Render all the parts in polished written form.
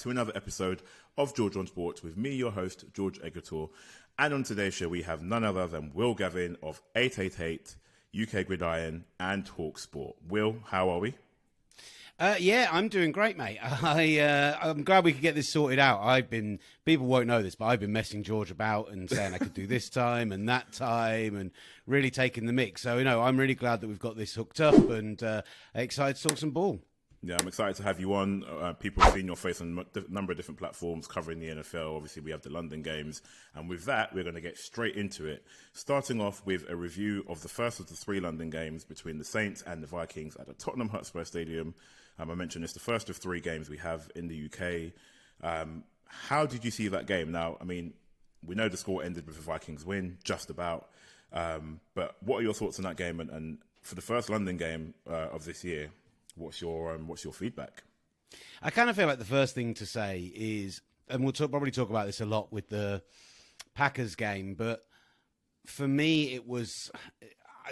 to another episode of Georgeonsports with me, your host, George Egertor. And on today's show, we have none other than Will Gavin of 888, UK Gridiron, and Talk Sport. Will, how are we? Yeah, I'm doing great, mate. I'm glad we could get this sorted out. People won't know this, but I've been messing George about and saying I could do this time and that time and really taking the mix. So, I'm really glad that we've got this hooked up and excited to talk some ball. Yeah, I'm excited to have you on. People have seen your face on a number of different platforms covering the NFL. Obviously, we have the London games. And with that, we're going to get straight into it. Starting off with a review of the first of the three London games between the Saints and the Vikings at the Tottenham Hotspur Stadium. I mentioned it's the first of three games we have in the UK. How did you see that game? Now, we know the score ended with the Vikings win, just about. But what are your thoughts on that game? And for the first London game of this year, what's your feedback? I kind of feel like the first thing to say is, and we'll probably talk about this a lot with the Packers game, but for me, it was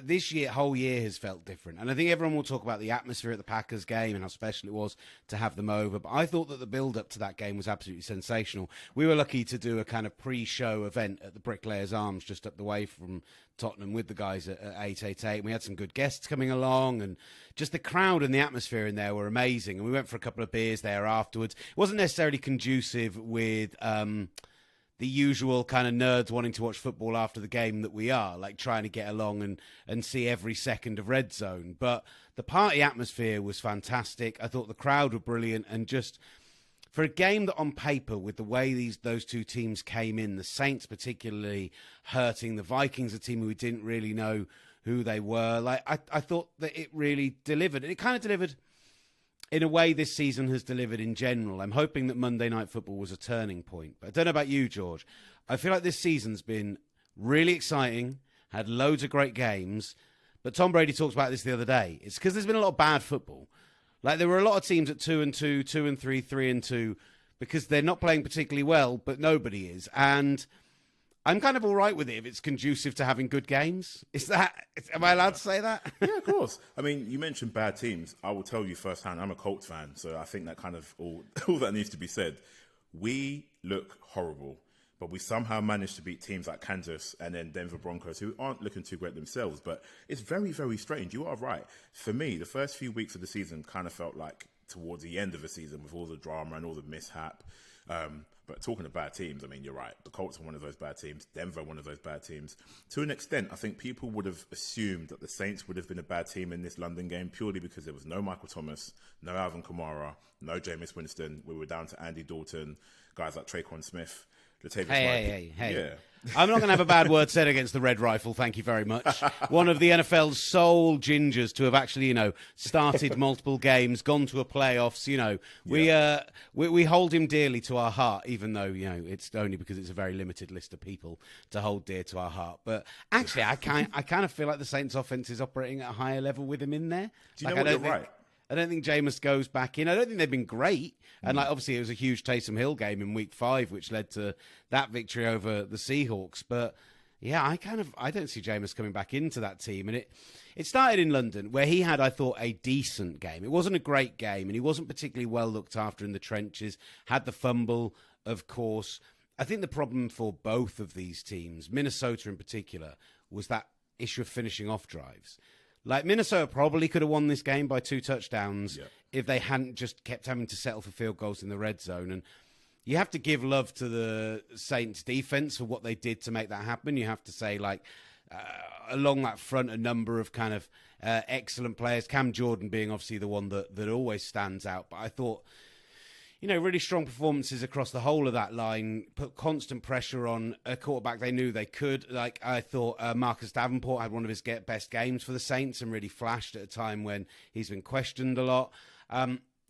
this whole year has felt different. And I think everyone will talk about the atmosphere at the Packers game and how special it was to have them over. But I thought that the build-up to that game was absolutely sensational. We were lucky to do a kind of pre-show event at the Bricklayers Arms just up the way from Tottenham with the guys at 888. And we had some good guests coming along, and just the crowd and the atmosphere in there were amazing. And we went for a couple of beers there afterwards. It wasn't necessarily conducive with the usual kind of nerds wanting to watch football after the game that we are, like trying to get along and see every second of Red Zone. But the party atmosphere was fantastic. I thought the crowd were brilliant. And just for a game that on paper, with the way those two teams came in, the Saints particularly hurting, the Vikings, a team who we didn't really know who they were, like I thought that it really delivered. It kind of delivered in a way this season has delivered in general. I'm hoping that Monday Night Football was a turning point. But I don't know about you, George. I feel like this season's been really exciting, had loads of great games. But Tom Brady talked about this the other day. It's because there's been a lot of bad football. Like, there were a lot of teams at 2-2, 2-3, 3-2, because they're not playing particularly well, but nobody is. And I'm kind of all right with it if it's conducive to having good games. Am I allowed to say that? Yeah, of course. You mentioned bad teams. I will tell you firsthand, I'm a Colts fan, so I think that kind of all that needs to be said. We look horrible, but we somehow managed to beat teams like Kansas and then Denver Broncos, who aren't looking too great themselves. But it's very, very strange. You are right. For me, the first few weeks of the season kind of felt like towards the end of the season with all the drama and all the mishap. But talking of bad teams, you're right. The Colts are one of those bad teams. Denver, one of those bad teams. To an extent, I think people would have assumed that the Saints would have been a bad team in this London game purely because there was no Michael Thomas, no Alvin Kamara, no Jameis Winston. We were down to Andy Dalton, guys like Traquan Smith. Hey. Yeah. I'm not going to have a bad word said against the Red Rifle, thank you very much. One of the NFL's sole gingers to have actually, started multiple games, gone to a playoffs, we hold him dearly to our heart, even though, it's only because it's a very limited list of people to hold dear to our heart. But actually, I kind of feel like the Saints offense is operating at a higher level with him in there. Do you know what, you're right? I don't think Jameis goes back in. I don't think they've been great. And obviously it was a huge Taysom Hill game in week 5, which led to that victory over the Seahawks. But yeah, I don't see Jameis coming back into that team. And it started in London, where he had, I thought, a decent game. It wasn't a great game, and he wasn't particularly well looked after in the trenches. Had the fumble, of course. I think the problem for both of these teams, Minnesota in particular, was that issue of finishing off drives. Like, Minnesota probably could have won this game by 2 touchdowns if they hadn't just kept having to settle for field goals in the red zone. And you have to give love to the Saints defense for what they did to make that happen. You have to say, along that front, a number of kind of excellent players, Cam Jordan being obviously the one that always stands out. But I thought, really strong performances across the whole of that line, put constant pressure on a quarterback they knew they could. Like, I thought Marcus Davenport had one of his best games for the Saints and really flashed at a time when he's been questioned a lot.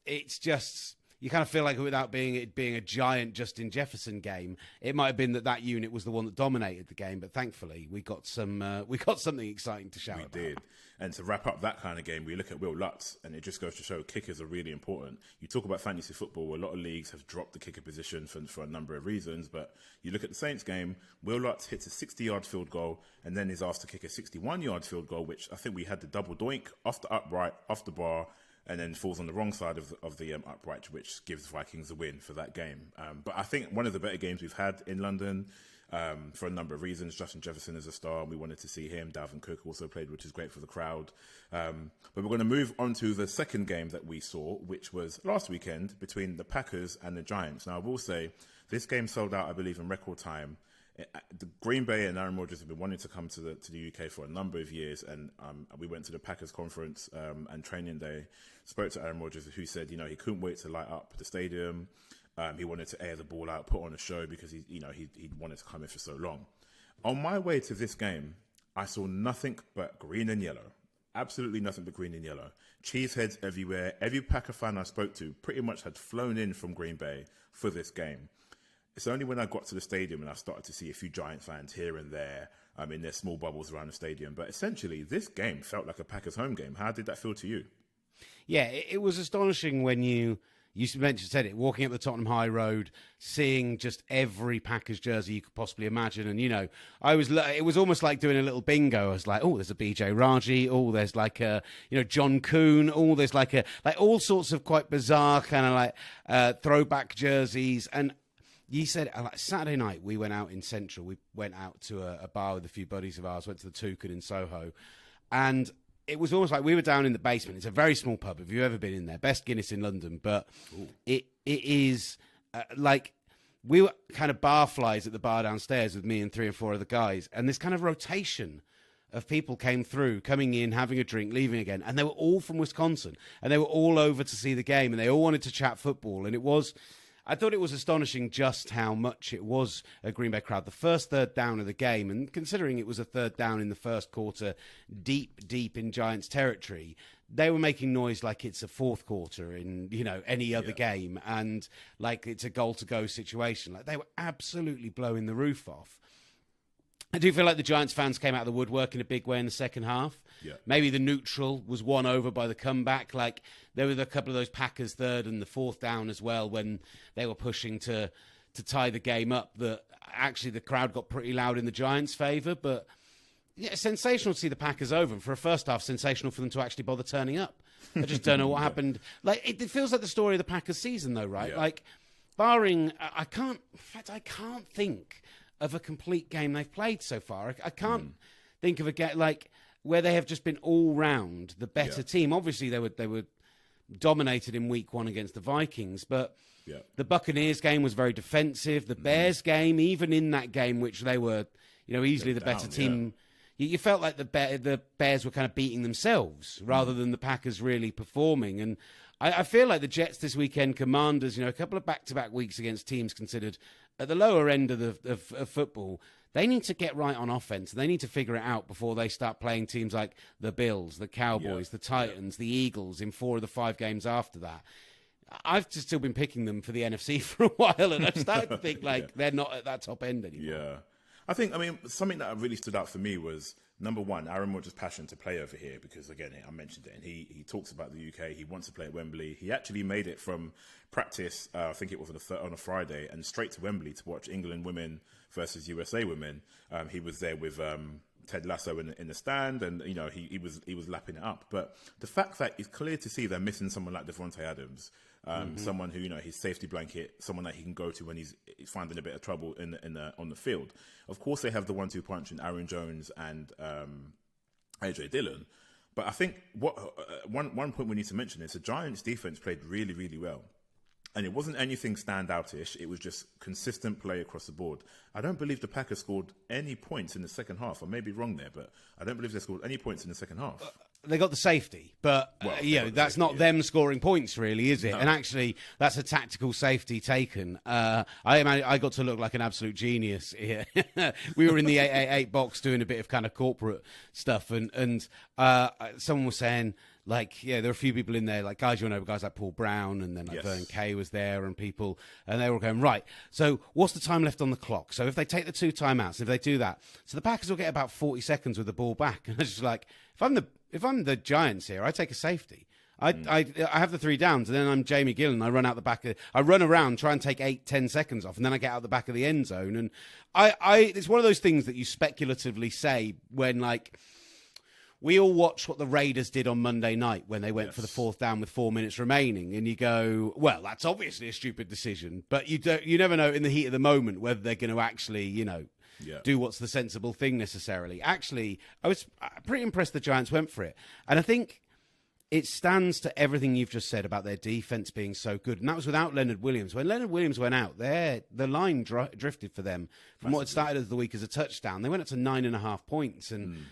It's just, you kind of feel like without it being a giant Justin Jefferson game, it might have been that unit was the one that dominated the game. But thankfully, we got something exciting to shout about. We did. And to wrap up that kind of game, we look at Will Lutz, and it just goes to show kickers are really important. You talk about fantasy football, a lot of leagues have dropped the kicker position for a number of reasons, but you look at the Saints game, Will Lutz hits a 60-yard field goal and then is asked to kick a 61-yard field goal, which I think we had the double doink off the upright, off the bar, and then falls on the wrong side of the upright, which gives Vikings a win for that game. But I think one of the better games we've had in London, for a number of reasons. Justin Jefferson is a star, and we wanted to see him. Dalvin Cook also played, which is great for the crowd. But we're going to move on to the second game that we saw, which was last weekend between the Packers and the Giants. Now, I will say, this game sold out, I believe, in record time. The Green Bay and Aaron Rodgers have been wanting to come to the UK for a number of years, and we went to the Packers conference and training day, spoke to Aaron Rodgers, who said, he couldn't wait to light up the stadium. He wanted to air the ball out, put on a show, because he wanted to come in for so long. On my way to this game, I saw nothing but green and yellow. Absolutely nothing but green and yellow. Cheeseheads everywhere. Every Packer fan I spoke to pretty much had flown in from Green Bay for this game. It's only when I got to the stadium and I started to see a few Giant fans here and there in their small bubbles around the stadium. But essentially, this game felt like a Packers home game. How did that feel to you? Yeah, it was astonishing when you said it, walking up the Tottenham High Road, seeing just every Packers jersey you could possibly imagine. And, it was almost like doing a little bingo. I was like, oh, there's a BJ Raji. Oh, there's like a, John Kuhn. Oh, there's like all sorts of quite bizarre kind of like throwback jerseys. And you said, Saturday night, we went out in Central. We went out to a bar with a few buddies of ours, went to the Toucan in Soho. And it was almost like we were down in the basement. It's a very small pub. If you've ever been in there, best Guinness in London. But it is like we were kind of barflies at the bar downstairs with me and 3 or 4 other guys. And this kind of rotation of people came through, coming in, having a drink, leaving again. And they were all from Wisconsin. And they were all over to see the game. And they all wanted to chat football. And I thought it was astonishing just how much it was a Green Bay crowd. The first third down of the game, and considering it was a third down in the first quarter, deep in Giants territory, they were making noise like it's a fourth quarter in, any other game, and like it's a goal-to-go situation. Like they were absolutely blowing the roof off. I do feel like the Giants fans came out of the woodwork in a big way in the second half. Yeah. Maybe the neutral was won over by the comeback. Like there were a couple of those Packers third and the fourth down as well when they were pushing to tie the game up. That actually the crowd got pretty loud in the Giants' favour. But yeah, sensational to see the Packers over. And for a first half, sensational for them to actually bother turning up. I just don't know what happened. Like it feels like the story of the Packers season, though, right? Yeah. Like barring, I can't think of a complete game they've played so far. I can't think of a game like where they have just been all round the better team. Obviously, they were dominated in week 1 against the Vikings, but the Buccaneers game was very defensive. The Bears game, even in that game, which they were, easily the better team. You felt like the Bears were kind of beating themselves rather than the Packers really performing. And I feel like the Jets this weekend, Commanders, a couple of back-to-back weeks against teams considered at the lower end of football, they need to get right on offense. They need to figure it out before they start playing teams like the Bills, the Cowboys, the Titans, the Eagles in 4 of the 5 games after that. I've just still been picking them for the NFC for a while, and I've started to think they're not at that top end anymore. Yeah. Something that really stood out for me was, number one, Aaron Rodgers' passion to play over here, because, again, I mentioned it, and he talks about the UK. He wants to play at Wembley. He actually made it from practice, I think it was on a Friday, and straight to Wembley to watch England women versus USA women. He was there with Ted Lasso in the stand, and he was lapping it up. But the fact that it's clear to see they're missing someone like Devontae Adams, someone who his safety blanket, someone that he can go to when he's finding a bit of trouble on the field. Of course, they have the 1-2 punch in Aaron Jones and AJ Dillon. But I think one point we need to mention is the Giants' defense played really, really well. And it wasn't anything standoutish. It was just consistent play across the board. I don't believe the Packers scored any points in the second half. I may be wrong there, but I don't believe they scored any points in the second half. They got the safety, but that's not them scoring points, really, is it? No. And actually, that's a tactical safety taken. I got to look like an absolute genius here. We were in the 888 box doing a bit of kind of corporate stuff, and someone was saying, there are a few people in there, like guys guys like Paul Brown, and then Vern Kay was there, and people, and they were going, right, so what's the time left on the clock? So if they take the 2 timeouts, if they do that, so the Packers will get about 40 seconds with the ball back. And I was just like, if I'm the Giants here, I take a safety. I have the 3 downs, and then I'm Jamie Gillen. I run out the back. I run around, try and take 8-10 seconds off, and then I get out the back of the end zone. And it's one of those things that you speculatively say when we all watched what the Raiders did on Monday night when they went for the fourth down with 4 minutes remaining, and you go, well, that's obviously a stupid decision, but you never know in the heat of the moment whether they're going to actually, do what's the sensible thing necessarily. Actually, I was pretty impressed the Giants went for it, and I think it stands to everything you've just said about their defense being so good, and that was without Leonard Williams. When Leonard Williams went out, the line drifted for them from what had started as the week as a touchdown. They went up to 9.5 points, and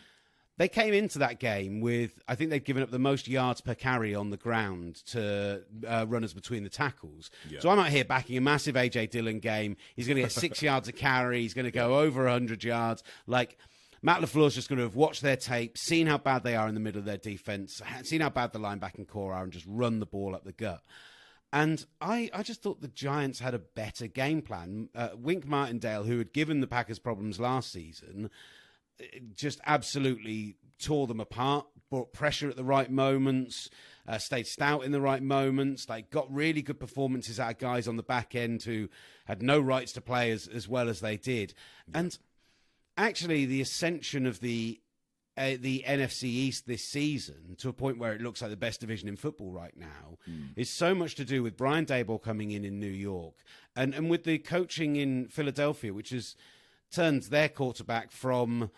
they came into that game with, I think they'd given up the most yards per carry on the ground to runners between the tackles. Yeah. So I'm out here backing a massive A.J. Dillon game. He's going to get 6 yards a carry. He's going to go over 100 yards. Matt LaFleur's just going to have watched their tape, seen how bad they are in the middle of their defense, seen how bad the linebacking core are, and just run the ball up the gut. And I just thought the Giants had a better game plan. Wink Martindale, who had given the Packers problems last season, just absolutely tore them apart, brought pressure at the right moments, stayed stout in the right moments, got really good performances out of guys on the back end who had no rights to play as well as they did. And actually, the ascension of the NFC East this season to a point where it looks like the best division in football right now is so much to do with Brian Daboll coming in New York and with the coaching in Philadelphia, which has turned their quarterback from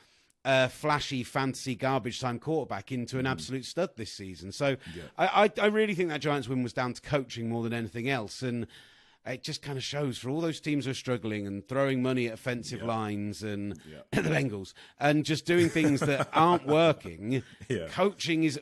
a flashy, fantasy, garbage time quarterback into an absolute stud this season. So I really think that Giants win was down to coaching more than anything else. And it just kind of shows for all those teams who are struggling and throwing money at offensive lines and the Bengals and just doing things that aren't working. Coaching is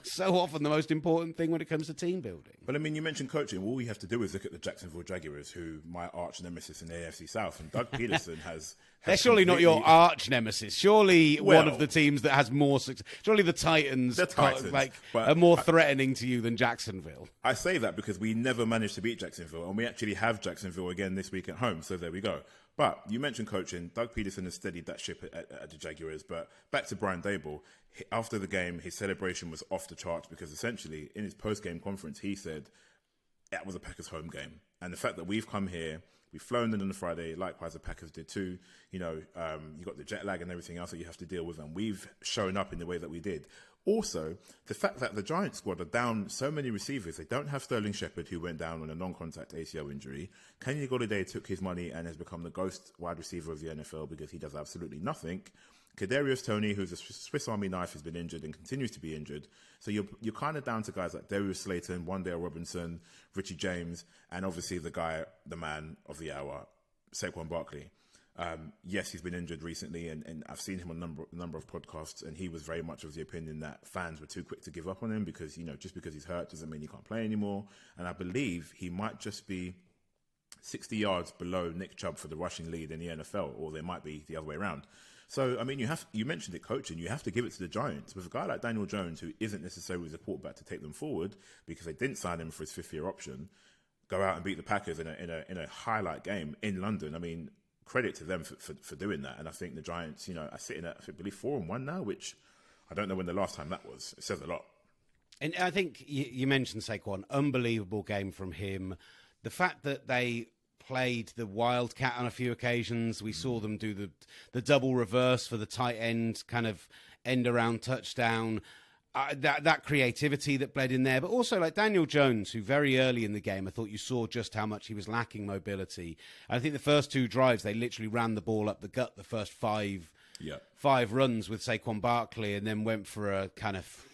so often the most important thing when it comes to team building. But I mean, you mentioned coaching. All we have to do is look at the Jacksonville Jaguars, who my arch nemesis in the AFC South, and Doug Peterson has they're surely not your arch nemesis. Surely one of the teams that has more success. Surely the Titans, are more threatening to you than Jacksonville. I say that because we never managed to beat Jacksonville, and we actually have Jacksonville again this week at home. So there we go. But you mentioned coaching. Doug Peterson has steadied that ship at the Jaguars. But back to Brian Daboll. After the game, his celebration was off the charts because essentially in his post-game conference, he said that was a Packers home game. And the fact that we've come here, we've flown in on the Friday, likewise the Packers did too. You got the jet lag and everything else that you have to deal with, and we've shown up in the way that we did. Also, the fact that the Giants squad are down so many receivers, they don't have Sterling Shepard, who went down on a non-contact ACL injury. Kenny Golladay took his money and has become the ghost wide receiver of the NFL because he does absolutely nothing. Kadarius Toney, who's a Swiss Army knife, has been injured and continues to be injured. So you're kind of down to guys like Darius Slayton, Wan'Dale Robinson, Richie James, and obviously the man of the hour, Saquon Barkley. Yes, he's been injured recently, and I've seen him on a number of podcasts, and he was very much of the opinion that fans were too quick to give up on him because, just because he's hurt doesn't mean he can't play anymore. And I believe he might just be 60 yards below Nick Chubb for the rushing lead in the NFL, or they might be the other way around. So, I mean, you mentioned it, coaching. You have to give it to the Giants. With a guy like Daniel Jones, who isn't necessarily the quarterback to take them forward because they didn't sign him for his fifth-year option, go out and beat the Packers in a highlight game in London. I mean, credit to them for doing that. And I think the Giants, are sitting at, I believe, 4-1 now, which I don't know when the last time that was. It says a lot. And I think you mentioned Saquon, unbelievable game from him. The fact that they played the Wildcat on a few occasions. We saw them do the double reverse for the tight end, kind of end around touchdown. That creativity that bled in there, but also like Daniel Jones, who very early in the game, I thought you saw just how much he was lacking mobility. I think the first two drives, they literally ran the ball up the gut, the first five runs with Saquon Barkley, and then went for a kind of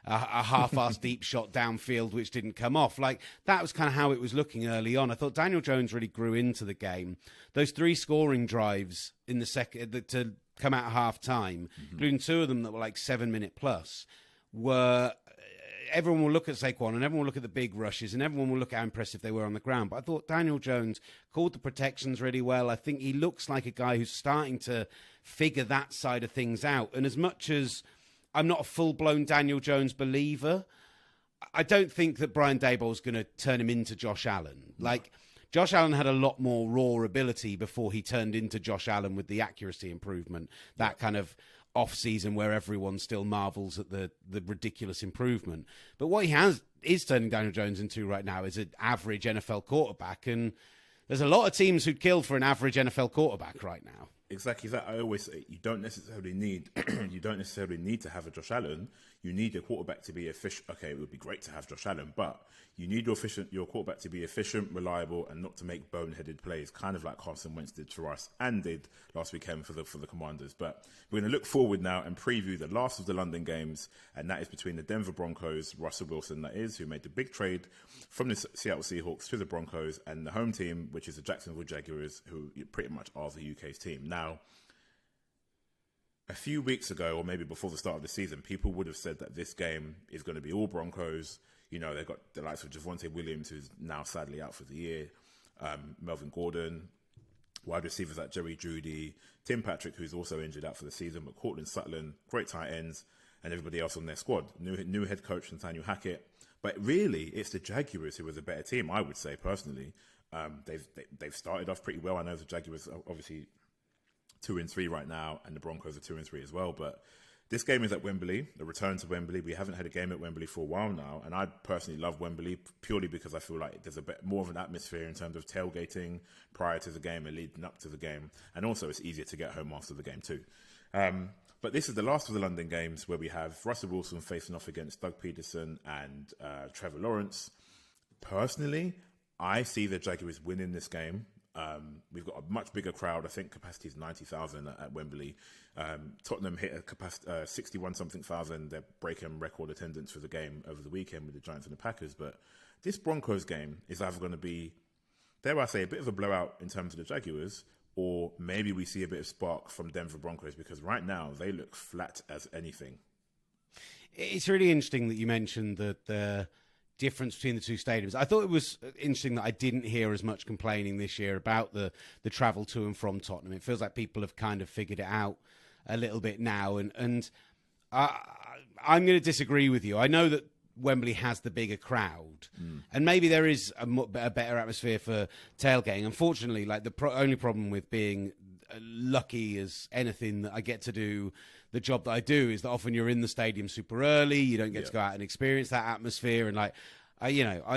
a half-assed deep shot downfield, which didn't come off. Like, that was kind of how it was looking early on. I thought Daniel Jones really grew into the game. Those 3 scoring drives in the second to come out at half-time, including 2 of them that were like 7-minute plus, were... Everyone will look at Saquon and everyone will look at the big rushes and everyone will look at how impressive they were on the ground. But I thought Daniel Jones called the protections really well. I think he looks like a guy who's starting to figure that side of things out. And as much as I'm not a full-blown Daniel Jones believer, I don't think that Brian Daboll's going to turn him into Josh Allen. Like, Josh Allen had a lot more raw ability before he turned into Josh Allen with the accuracy improvement. That kind of off-season where everyone still marvels at the ridiculous improvement. But what he is turning Daniel Jones into right now is an average NFL quarterback, and there's a lot of teams who'd kill for an average NFL quarterback right now. Exactly that. I always say you don't necessarily need to have a Josh Allen. You need your quarterback to be efficient. Okay, it would be great to have Josh Allen, but you need your quarterback to be efficient, reliable, and not to make boneheaded plays, kind of like Carson Wentz did to us and did last weekend for the Commanders. But we're going to look forward now and preview the last of the London games, and that is between the Denver Broncos, Russell Wilson, that is, who made the big trade from the Seattle Seahawks to the Broncos, and the home team, which is the Jacksonville Jaguars, who pretty much are the UK's team. Now, a few weeks ago, or maybe before the start of the season, people would have said that this game is going to be all Broncos. You know, they've got the likes of Javonte Williams, who's now sadly out for the year, Melvin Gordon, wide receivers like Jerry Jeudy, Tim Patrick, who's also injured out for the season, but Cortland Sutton, great tight ends, and everybody else on their squad. New head coach Nathaniel Hackett. But really, it's the Jaguars who are the better team, I would say, personally. They've started off pretty well. I know the Jaguars are obviously 2-3 right now, and the Broncos are 2-3 as well. But this game is at Wembley, a return to Wembley. We haven't had a game at Wembley for a while now, and I personally love Wembley purely because I feel like there's a bit more of an atmosphere in terms of tailgating prior to the game and leading up to the game, and also it's easier to get home after the game too. But this is the last of the London games where we have Russell Wilson facing off against Doug Peterson and Trevor Lawrence. Personally, I see the Jaguars winning this game. We've got a much bigger crowd. I think capacity is 90,000 at Wembley. Tottenham hit a capacity 61-something thousand. They're breaking record attendance for the game over the weekend with the Giants and the Packers. But this Broncos game is either going to be, dare I say, a bit of a blowout in terms of the Jaguars, or maybe we see a bit of spark from Denver Broncos, because right now they look flat as anything. It's really interesting that you mentioned that the difference between the two stadiums. I thought it was interesting that I didn't hear as much complaining this year about the travel to and from Tottenham. It feels like people have kind of figured it out a little bit now, and I'm going to disagree with you. I know that Wembley has the bigger crowd, and maybe there is a better atmosphere for tailgating. Unfortunately, like the only problem with being lucky as anything that I get to do the job that I do is that often you're in the stadium super early. You don't get to go out and experience that atmosphere. And like, I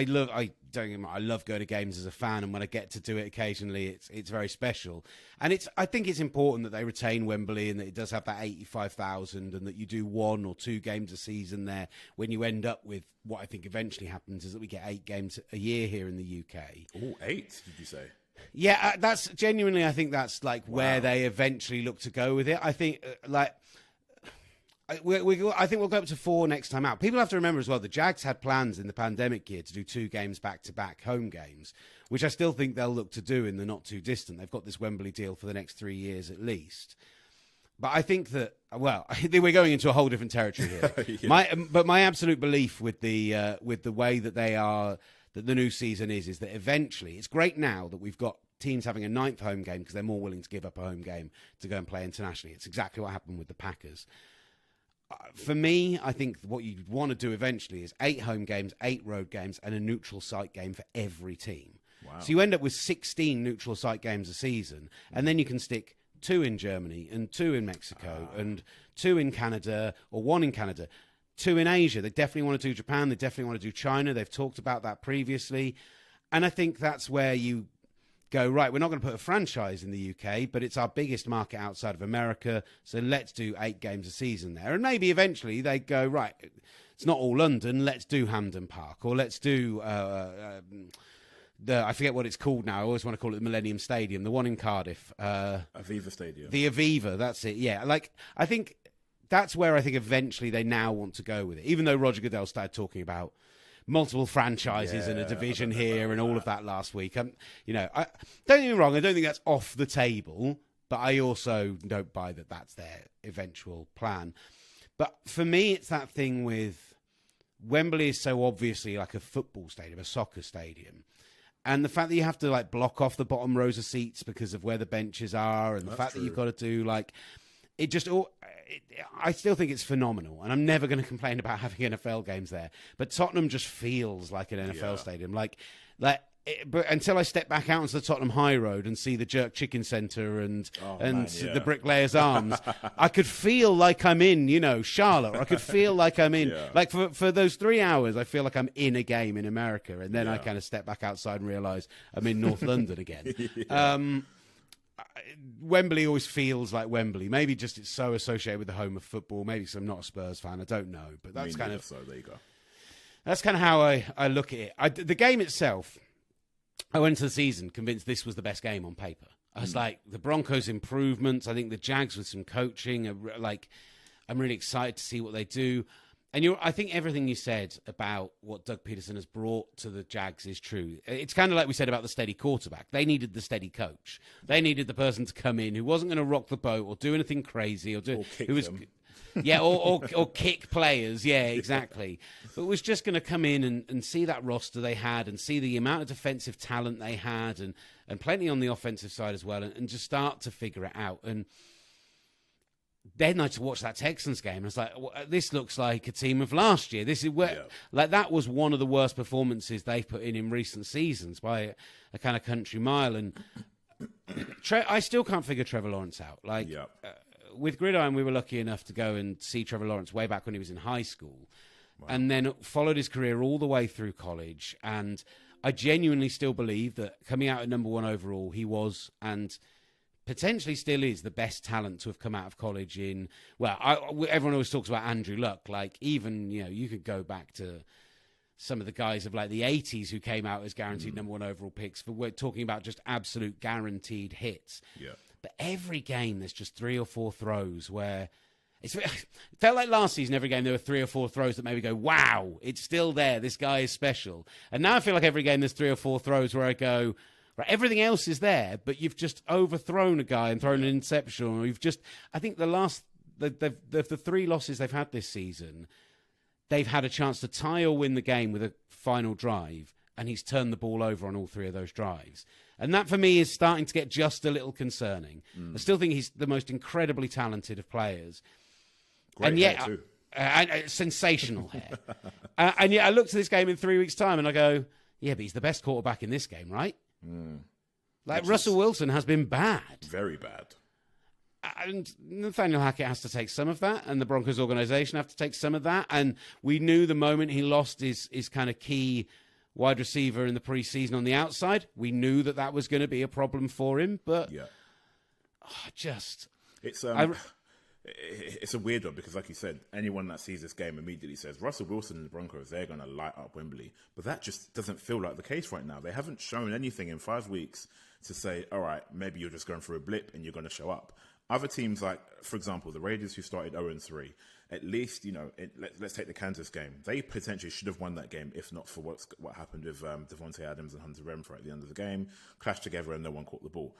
love going to games as a fan, and when I get to do it occasionally, it's very special. And I think it's important that they retain Wembley and that it does have that 85,000, and that you do 1 or 2 games a season there. When you end up with what I think eventually happens is that we get 8 games a year here in the UK. Oh, 8, did you say? Yeah, that's genuinely, I think that's like where they eventually look to go with it. I think I think we'll go up to 4 next time out. People have to remember as well, the Jags had plans in the pandemic year to do 2 games back-to-back home games, which I still think they'll look to do in the not too distant. They've got this Wembley deal for the next 3 years at least. But I think that, well, I think we're going into a whole different territory here. Yeah. My absolute belief with the way that that the new season is that eventually, it's great now that we've got teams having a 9th home game because they're more willing to give up a home game to go and play internationally. It's exactly what happened with the Packers. For me, I think what you want to do eventually is 8 home games, 8 road games, and a neutral site game for every team. Wow. So you end up with 16 neutral site games a season, and then you can stick 2 in Germany and 2 in Mexico and 2 in Canada, or 1 in Canada, 2 in Asia. They definitely want to do Japan. They definitely want to do China. They've talked about that previously. And I think that's where you go, right, we're not going to put a franchise in the UK, but it's our biggest market outside of America, so let's do 8 games a season there. And maybe eventually they go, right, it's not all London, let's do Hampden Park, or let's do I forget what it's called now. I always want to call it the Millennium Stadium, the one in Cardiff. Aviva Stadium. The Aviva, that's it, yeah. Like, I think that's where I think eventually they now want to go with it, even though Roger Goodell started talking about multiple franchises and a division here and all of that last week. Don't get me wrong, I don't think that's off the table, but I also don't buy that that's their eventual plan. But for me, it's that thing with Wembley is so obviously like a football stadium, a soccer stadium. And the fact that you have to like block off the bottom rows of seats because of where the benches are, and the fact that you've got to do like, I still think it's phenomenal, and I'm never going to complain about having NFL games there. But Tottenham just feels like an NFL stadium, but until I step back out onto the Tottenham High Road and see the Jerk Chicken Centre and the Bricklayers Arms, I could feel like I'm in, Charlotte. Or I could feel like I'm in, like for those 3 hours, I feel like I'm in a game in America, and then I kind of step back outside and realise I'm in North London again. Wembley always feels like Wembley. Maybe just it's so associated with the home of football. Maybe because I'm not a Spurs fan. I don't know. But that's kind of... So there you go. That's kind of how I look at it. The game itself, I went into the season convinced this was the best game on paper. I was like, the Broncos' improvements. I think the Jags with some coaching. I'm really excited to see what they do. And I think everything you said about what Doug Peterson has brought to the Jags is true. It's kind of like we said about the steady quarterback. They needed the steady coach. They needed the person to come in who wasn't going to rock the boat or do anything crazy or kick who was, them. yeah, or kick players. Yeah, exactly. But was just going to come in and see that roster they had and see the amount of defensive talent they had and plenty on the offensive side as well and just start to figure it out. And then I just watched that Texans game and I was like, well, this looks like a team of last year. This is where, like, that was one of the worst performances they've put in recent seasons by a kind of country mile. And I still can't figure Trevor Lawrence out. Like, with Gridiron, we were lucky enough to go and see Trevor Lawrence way back when he was in high school. Wow. And then followed his career all the way through college. And I genuinely still believe that coming out at number 1 overall, he was and potentially still is the best talent to have come out of college in, well, everyone always talks about Andrew Luck. Like, even, you could go back to some of the guys of like the 80s who came out as guaranteed number 1 overall picks. We're talking about just absolute guaranteed hits. Yeah. But every game, there's just 3 or 4 throws where it felt like last season, every game there were 3 or 4 throws that maybe go, wow, it's still there. This guy is special. And now I feel like every game there's 3 or 4 throws where I go, right, everything else is there, but you've just overthrown a guy and thrown an interception. Or you've just, I think the 3 losses they've had this season, they've had a chance to tie or win the game with a final drive, and he's turned the ball over on all 3 of those drives. And that, for me, is starting to get just a little concerning. I still think he's the most incredibly talented of players. Great and yet, hair too. Sensational hair. And yet I look to this game in 3 weeks' time and I go, yeah, but he's the best quarterback in this game, right? Like, Russell Wilson has been bad. Very bad. And Nathaniel Hackett has to take some of that, and the Broncos organization have to take some of that. And we knew the moment he lost his kind of key wide receiver in the preseason on the outside, we knew that was going to be a problem for him. But it's a weird one because, like you said, anyone that sees this game immediately says Russell Wilson and the Broncos, they're going to light up Wembley. But that just doesn't feel like the case right now. They haven't shown anything in 5 weeks to say, all right, maybe you're just going through a blip and you're going to show up. Other teams, like, for example, the Raiders, who started 0-3, at least, let's take the Kansas game. They potentially should have won that game if not for what happened with Devontae Adams and Hunter Renfrow at the end of the game. Clashed together and no one caught the ball.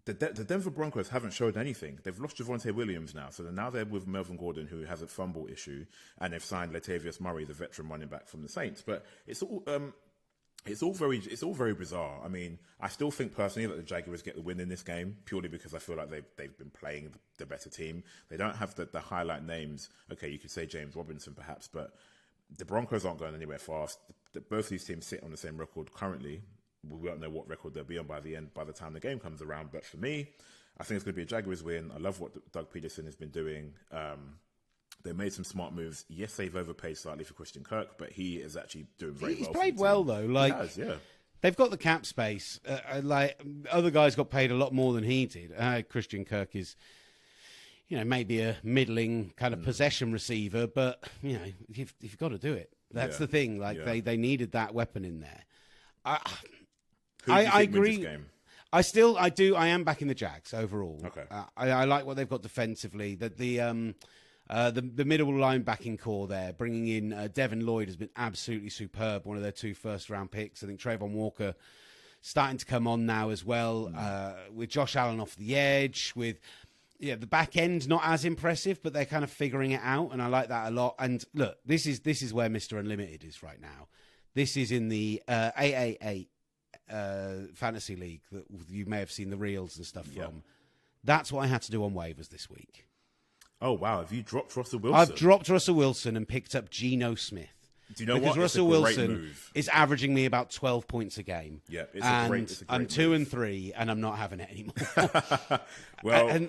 The Denver Broncos haven't showed anything. They've lost Javonte Williams now, so now they're with Melvin Gordon, who has a fumble issue, and they've signed Latavius Murray, the veteran running back from the Saints. But it's all very bizarre. I mean, I still think personally that the Jaguars get the win in this game purely because I feel like they've been playing the better team. They don't have the highlight names. Okay, you could say James Robinson perhaps, but the Broncos aren't going anywhere fast. Both these teams sit on the same record currently. We don't know what record they'll be on by the time the game comes around. But for me, I think it's going to be a Jaguars win. I love what Doug Peterson has been doing. They made some smart moves. Yes, they've overpaid slightly for Christian Kirk, but he is actually doing very well. He's played well, though. Like, he has, yeah. They've got the cap space. Like, other guys got paid a lot more than he did. Christian Kirk is, maybe a middling kind of possession receiver, but, you've got to do it. That's the thing. Like, they needed that weapon in there. I agree. This game? I do. I am backing the Jags overall. Okay. I like what they've got defensively. The middle linebacking core there, bringing in Devin Lloyd has been absolutely superb. One of their 2 first-round picks. I think Trayvon Walker starting to come on now as well. With Josh Allen off the edge, with the back end not as impressive, but they're kind of figuring it out, and I like that a lot. And look, this is where Mr. Unlimited is right now. This is in the AAA fantasy league that you may have seen the reels and stuff from. That's what I had to do on waivers this week. Oh, wow. Have you dropped Russell Wilson? I've dropped Russell Wilson and picked up Geno Smith. Do you know because what? Russell Wilson is averaging me about 12 points a game. Yeah, it's a great I'm 2-3, and I'm not having it anymore. Well...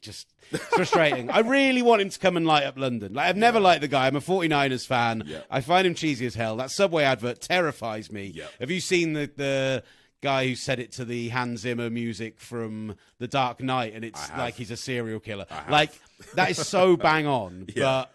just frustrating. I really want him to come and light up London. Like, I've never liked the guy. I'm a 49ers fan. I find him cheesy as hell. That Subway advert terrifies me. Have you seen the guy who said it to the Hans Zimmer music from The Dark Knight, and it's like he's a serial killer. Like, that is so bang on. But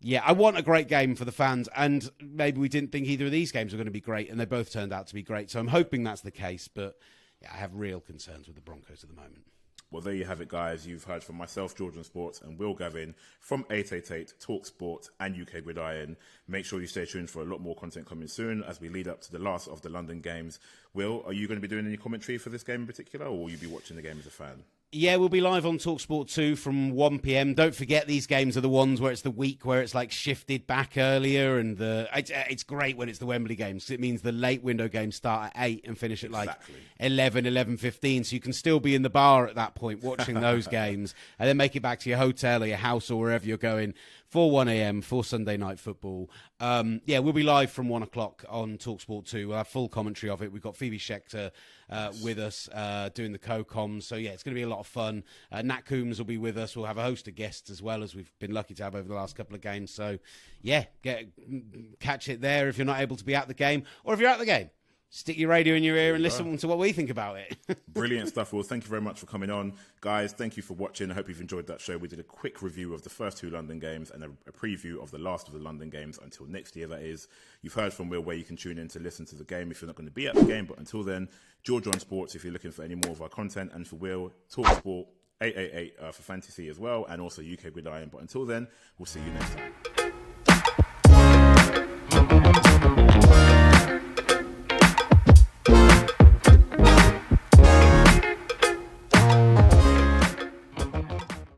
yeah, I want a great game for the fans, and maybe we didn't think either of these games were going to be great, and they both turned out to be great. So I'm hoping that's the case, but yeah, I have real concerns with the Broncos at the moment. Well, there you have it, guys. You've heard from myself, Georgeonsports, and Will Gavin from 888, Talk Sport, and UK Gridiron. Make sure you stay tuned for a lot more content coming soon as we lead up to the last of the London games. Will, are you going to be doing any commentary for this game in particular, or will you be watching the game as a fan? Yeah, we'll be live on TalkSport 2 from 1 p.m. Don't forget, these games are the ones where it's the week where it's like shifted back earlier, and it's great when it's the Wembley games, because it means the late window games start at 8 and finish at like 11:15, so you can still be in the bar at that point watching those games, and then make it back to your hotel or your house or wherever you're going for 1 a.m. for Sunday night football. Yeah, we'll be live from 1 o'clock on TalkSport 2. We'll have full commentary of it. We've got Phoebe Schechter with us doing the co-coms. So, yeah, it's going to be a lot of fun. Nat Coombs will be with us. We'll have a host of guests as well, as we've been lucky to have over the last couple of games. So, yeah, catch it there if you're not able to be at the game. Or if you're at the game, stick your radio in your ear and listen to what we think about it. Brilliant stuff, Will. Thank you very much for coming on. Guys, thank you for watching. I hope you've enjoyed that show. We did a quick review of the first 2 London games and a preview of the last of the London games until next year, that is. You've heard from Will where you can tune in to listen to the game if you're not going to be at the game. But until then, Georgeonsports if you're looking for any more of our content. And for Will, Talk Sport 888 for fantasy as well. And also UK Gridiron. But until then, we'll see you next time.